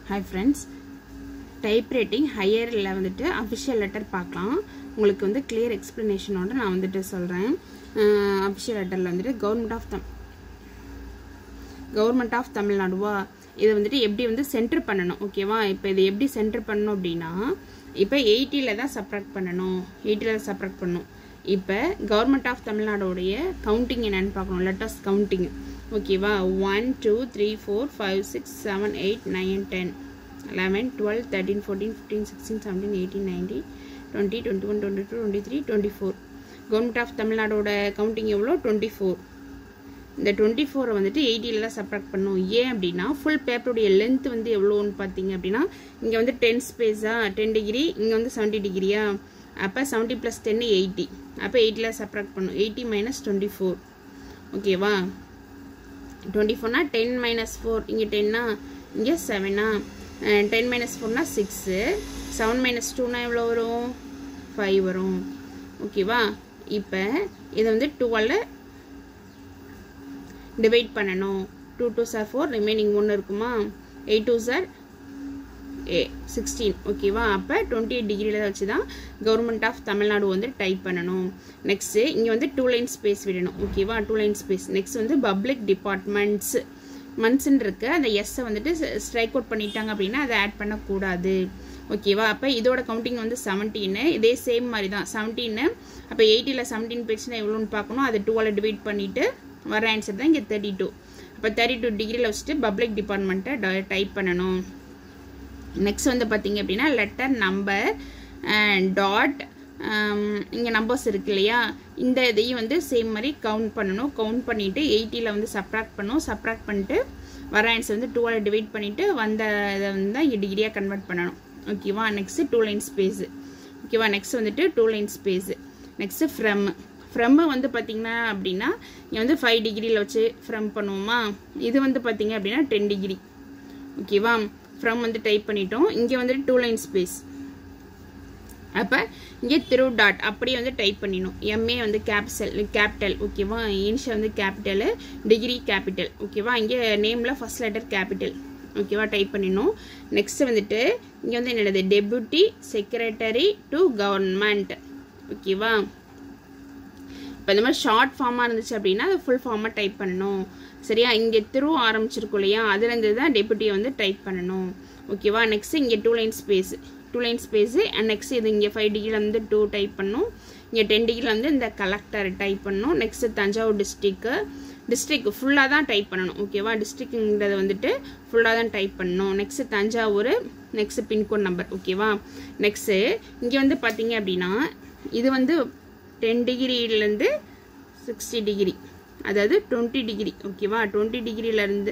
Hi friends, typewriting higher ல வந்துட்டு official letter பார்க்கலாம். உங்களுக்கு வந்து clear explanation ஓட நான் வந்துட்டு சொல்றேன். official letterல வந்துட்டு government of Tamil Nadu இது வந்துட்டு எப்படி வந்து சென்டர் பண்ணனும் ஓகேவா இப்போ இது எப்படி சென்டர் பண்ணனும் அப்படினா இப்போ 80 ல தான் சப்ட்ராக்ட் பண்ணனும் 80 ல சப்ட்ராக்ட் பண்ணனும் இப்போ கவர்மெண்ட் ஆஃப் தமிழ்நாடு உடைய கவுண்டிங் என்னன்னு பார்க்கணும் லெட்டர்ஸ் கவுண்டிங் ஓகேவா 1 2 3 4 5 6 7 8 9 10 11 12 13 14 15 16 17 18 19 20 21 22 23 24 கவர்மெண்ட் ஆஃப் தமிழ்நாடோட கவுண்டிங் எவ்வளவு 24 இந்த 24 வந்துட்டு 80 ல சப்ட்ராக்ட் பண்ணனும் ஏன் அப்படினா ফুল பேப்பரோட லெந்த் வந்து எவ்வளவுன்னு பாத்தீங்க அப்படினா இங்க வந்து 10 ஸ்பேஸா 10 டிகிரி இங்க வந்து 70 டிகிரியா அப்ப 70 + 10 80 அப்ப 80 ல சப்ட்ராக்ட் பண்ணனும் 80 - 24 ஓகேவா 24 னா 10 - 4 இங்க 10 னா இங்க 7 னா 10 - 4 னா 6 7 - 2 னா எவ்வளவு வரும் 5 வரும் ஓகேவா இப்போ இது வந்து 12 ல divide பண்ணனும் 2 2s are 4 remaining 1 இருக்குமா 8 2s are 16 ஓகேவா அப்ப 28 டிகிரில வச்சு தான் கவர்மெண்ட் ஆஃப் தமிழ்நாடு வந்து டைப் பண்ணனும் நெக்ஸ்ட் இங்க வந்து 2 லைன் ஸ்பேஸ் விடணும் ஓகேவா 2 லைன் ஸ்பேஸ் நெக்ஸ்ட் வந்து பப்ளிக் டிபார்ட்மெண்ட்ஸ் மந்த்ஸ்ன்னு இருக்கு அந்த s வந்துட்டு ஸ்ட்ரைக் அவுட் பண்ணிட்டாங்க அப்படினா அதை ஆட் பண்ண கூடாது ஓகேவா அப்ப இதோட கவுண்டிங் வந்து 17 இதே சேம் மாதிரி தான் 17 அப்ப 80 ல 17 பேஜ்னா எவ்வளவுன்னு பார்க்கணும் அதை 2 ஆல டிவைட் பண்ணிட்டு வர ஆன்சர் தான் இங்க 32 அப்ப 32 டிகிரில வச்சிட்டு பப்ளிக் டிபார்ட்மென்ட்ட டைப் பண்ணனும் நெக்ஸ்ட் வந்து பாத்தீங்க அப்படினா லெட்டர் நம்பர் டாட் இங்க நம்பர்ஸ் இருக்கு இல்லையா இந்த இதையும் வந்து சேம் மாதிரி கவுண்ட் பண்ணனும் கவுண்ட் பண்ணிட்டு 80 ல வந்து சப்ட்ராக்ட் பண்ணனும் சப்ட்ராக்ட் பண்ணிட்டு வர ஆன்சர் வந்து 2 ஆல டிவைட் பண்ணிட்டு வந்த இத வந்து இங்க டிகிரியா கன்வர்ட் பண்ணனும் ஓகேவா நெக்ஸ்ட் 2 லைன் ஸ்பேஸ் ஓகேவா நெக்ஸ்ட் வந்துட்டு 2 லைன் ஸ்பேஸ் நெக்ஸ்ட் from வந்து பாத்தீங்கன்னா அப்படினா இங்க வந்து 5 டிகிரில வச்சு from பண்ணுவோமா இது வந்து பாத்தீங்க அப்படினா 10 டிகிரி ஓகேவா from வந்து டைப் பண்ணிட்டோம் இங்க வந்து 2 லைன் ஸ்பேஸ் அப்ப இங்க through டாட் அப்படியே வந்து டைப் பண்ணினோம் MA வந்து கேபிடல் ஓகேவா இனிஷியல் வந்து கேபிடல் டிகிரி கேபிடல் ஓகேவா இங்க நேம்ல ஃபர்ஸ்ட் லெட்டர் கேபிடல் ஓகேவா டைப் பண்ணினோம் நெக்ஸ்ட் வந்துட்டு இங்க வந்து என்னது டெபுட்டி செக்ரட்டரி டு கவர்மெண்ட் ஓகேவா இப்ப இந்த மாதிரி ஷார்ட் ஃபார்மா இருந்துச்சு அப்படினா அது ஃபுல் ஃபார்மா டைப் பண்ணனும் சரியா இங்க through ஆரம்பிச்சிருக்கும் இல்லையா அதுல இருந்து தான் டெபுட்டி வந்து டைப் பண்ணனும் ஓகேவா நெக்ஸ்ட் இங்க 2 லைன் ஸ்பேஸ் and நெக்ஸ்ட் இது இங்க 5 டிகிரில வந்து 2 டைப் பண்ணனும் இங்க 10 டிகிரில வந்து இந்த கலெக்டர் டைப் பண்ணனும் நெக்ஸ்ட் தஞ்சாவூர் டிஸ்ட்ரிக்ட் ஃபுல்லா தான் டைப் பண்ணனும் ஓகேவா டிஸ்ட்ரிக்ட்ங்கறது வந்துட்டு ஃபுல்லா தான் டைப் பண்ணனும் next Thanjavur next pin code number ஓகேவா நெக்ஸ்ட் இங்க வந்து பாத்தீங்க அப்படினா இது வந்து 10 டிகிரில இருந்து 60 டிகிரி அதாவது 20 டிகிரி ஓகேவா 20 டிகிரில இருந்து